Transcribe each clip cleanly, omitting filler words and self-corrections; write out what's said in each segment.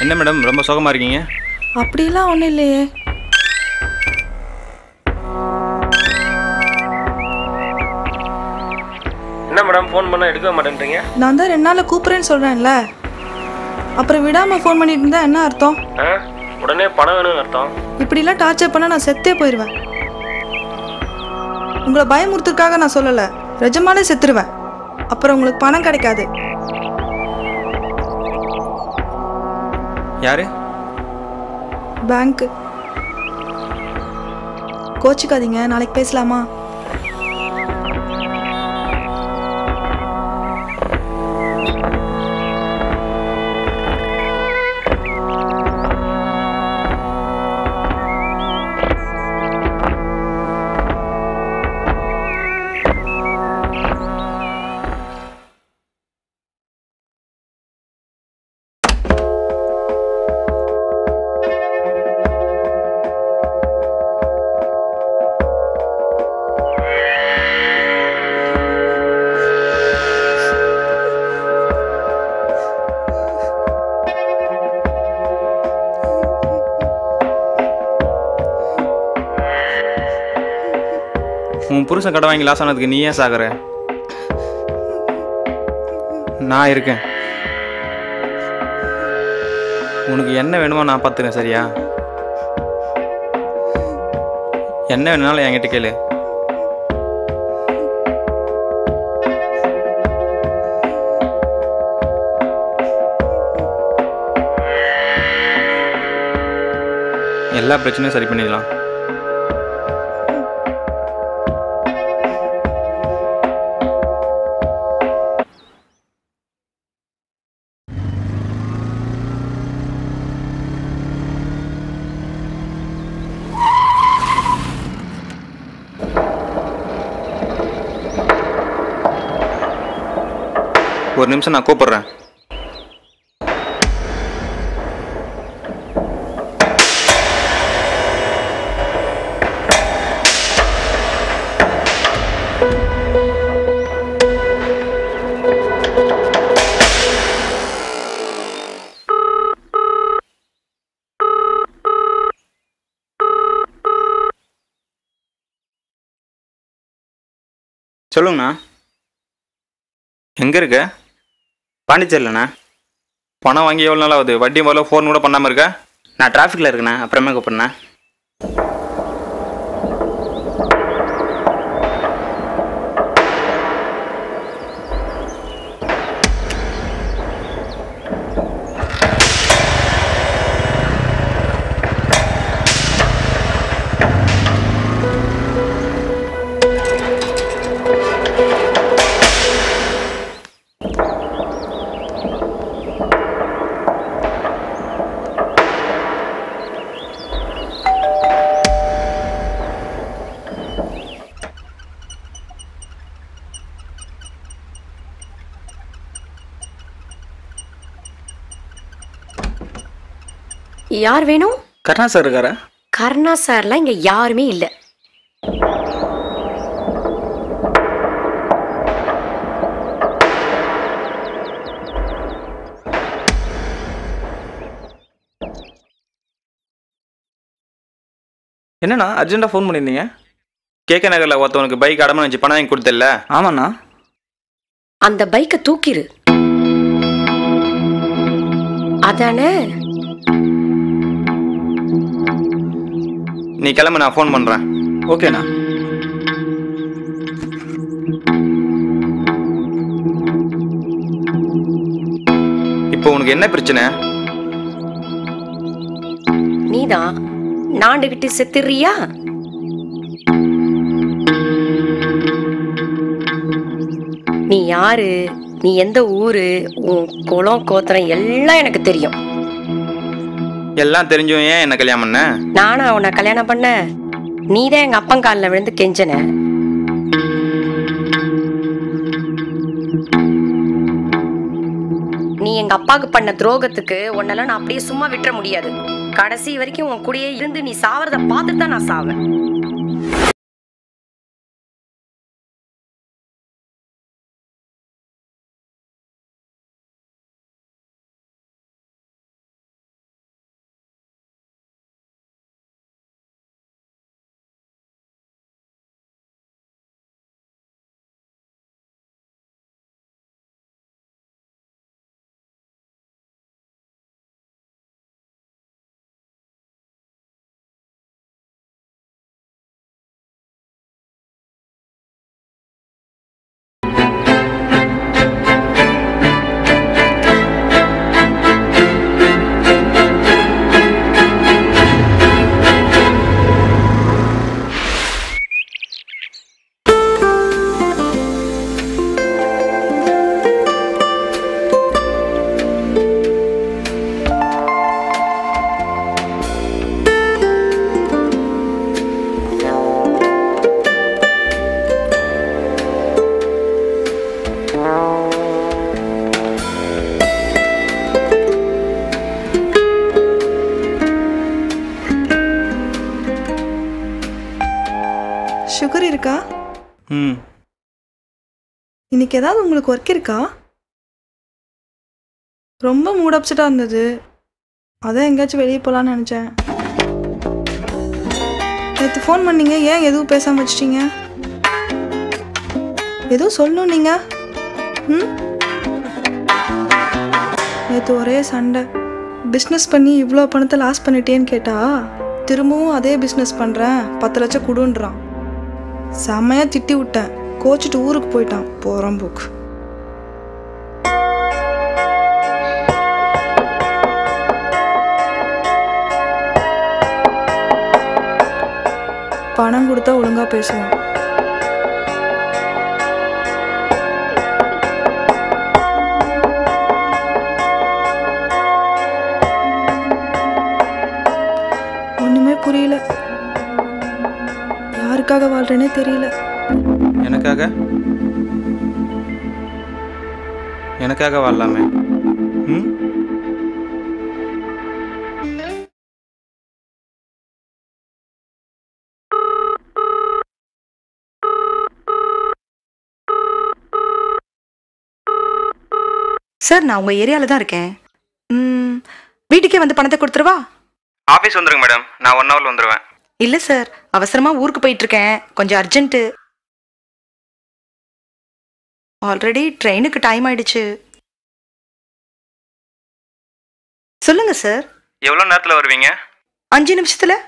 என்ன மேடம் ரொம்ப சோகமாக இருக்கீங்க? அப்படிலாம் ஒன்றும் இல்லையே. என்ன மேடம் ஃபோன் பண்ணால் எடுக்க மாட்டேன்றீங்க? நான் தான் 2 நாளில் கூப்பிட்றேன்னு சொல்கிறேன்ல, அப்புறம் விடாமல் ஃபோன் பண்ணிட்டு இருந்தா என்ன அர்த்தம்? உடனே பணம் வேணும்னு அர்த்தம். இப்படிலாம் டார்ச்சர் பண்ணால் நான் செத்தே போயிடுவேன். உங்களை பயமுறுத்துறதுக்காக நான் சொல்லலை, நிஜமாலே செத்துருவேன். அப்புறம் உங்களுக்கு பணம் கிடைக்காது. யாரு? பேங்க்கு. கோச்சிக்காதீங்க, நாளைக்கு பேசலாமா? உன் புருஷன் கடை வாங்கி லாஸ் ஆனதுக்கு நீ ஏன் சாகுற? நான் இருக்கேன். உனக்கு என்ன வேணுமோ நான் பார்த்துக்கிறேன், சரியா? என்ன வேணுனாலும் என்கிட்ட கேளு. எல்லா பிரச்சனையும் சரி பண்ணிடலாம். ஒரு நிமிஷம் நான் கூப்பிடுறேன். சொல்லுங்கண்ணா. எங்கே இருக்க? பாண்டிச்சேரிலண்ணா. பணம் வாங்கி எவ்வளோ நாள் ஆகுது? வட்டி முதல்ல ஃபோன் கூட பண்ணாமல் இருக்க? நான் டிராஃபிக்கில் இருக்கேண்ணா, அப்புறமே கூப்பிட்ண்ணா. யார் வேணும்? கருணா சார் இருக்காரா? கருணா சார்லாம் இங்க யாருமே இல்லை. என்னண்ணா அர்ஜென்ட்டாக ஃபோன் பண்ணியிருந்தீங்க? கேகே நகரில் ஒருத்தவனுக்கு பைக் அடமான வச்சு பணம் வாங்கி கொடுத்தல? ஆமாண்ணா. அந்த பைக்கை தூக்கிரு. அதானே? நீ கிளம்பு, நான் ஃபோன் பண்ணுறேன். ஓகேண்ணா. இப்போ உனக்கு என்ன பிரச்சனை? நீதான் நாண்டுகிட்டு செத்துறியா? நீ யாரு, நீ எந்த ஊரு, உன் குலம் கோத்திரம் எல்லாம் எனக்கு தெரியும். எல்லாம் தெரிஞ்சும் ஏன் என்ன கல்யாணம் பண்ண? நானா உன்னை கல்யாணம் பண்ண? நீதான் எங்க அப்பங்காலில் விழுந்து கெஞ்சன. நீ எங்க அப்பாவுக்கு பண்ண துரோகத்துக்கு உன்னெல்லாம் நான் அப்படியே சும்மா விட்டுற முடியாது. கடைசி வரைக்கும் உன் கூடயே இருந்து நீ சாவறத பார்த்துட்டு தான் நான் சாவேன். இருக்கா? ம். இன்னைக்கு ஏதாவது உங்களுக்கு ஒர்க் இருக்கா? ரொம்ப மூட் அப்செட்டாக இருந்தது, அதான் எங்கேயாச்சும் வெளியே போகலான்னு நினச்சேன். நேற்று ஃபோன் பண்ணீங்க, ஏன் எதுவும் பேசாமல் வச்சிட்டீங்க? எதுவும் சொல்லணும் நீங்கள். ம், நேற்று ஒரே சண்டை. பிஸ்னஸ் பண்ணி இவ்வளோ பணத்தை லாஸ் பண்ணிட்டேன்னு கேட்டா, திரும்பவும் அதே பிஸ்னஸ் பண்ணுறேன் 10 லட்சம் கொடுன்றான். செம்மையாக திட்டி விட்டேன், கோச்சிட்டு ஊருக்கு போயிட்டான் போகிறம்போக்கு. பணம் கொடுத்தா ஒழுங்காக பேசுவான். ஒன்றுமே புரியல, யாருக்காக வாழ்றேனே தெரியல. எனக்காக வாழலாமே. ம். சார், நான் உங்கள் ஏரியாவில் தான் இருக்கேன். வீட்டுக்கே வந்து பணத்தை கொடுத்துருவா? ஆஃபீஸ் வந்துருங்க மேடம், நான் 1 ஹவரில் வந்துடுவேன். இல்லை சார், அவசரமாக ஊருக்கு போயிட்டுருக்கேன், கொஞ்சம் அர்ஜென்ட்டு. ஆல்ரெடி ட்ரெயினுக்கு டைம் ஆயிடுச்சு. சொல்லுங்க சார். எவ்வளோ நேரத்தில் வருவீங்க? 5 நிமிஷத்தில்.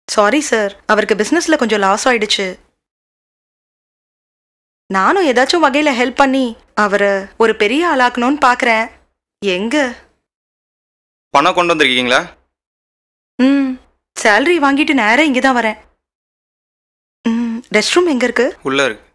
சாரி சார், அவருக்கு பிஸ்னஸில் கொஞ்சம் லாஸ் ஆயிடுச்சு. நானும் ஏதாச்சும் வகையில் ஹெல்ப் பண்ணி அவரை ஒரு பெரிய ஆளாக்கணும்னு பார்க்குறேன். எங்க பணம் கொண்டு வந்திருக்கீங்களா? சேலரி வாங்கிட்டு நேராக இங்கே தான் வரேன். ரெஸ்ட் ரூம் எங்கே இருக்கு? உள்ளே இருக்கு.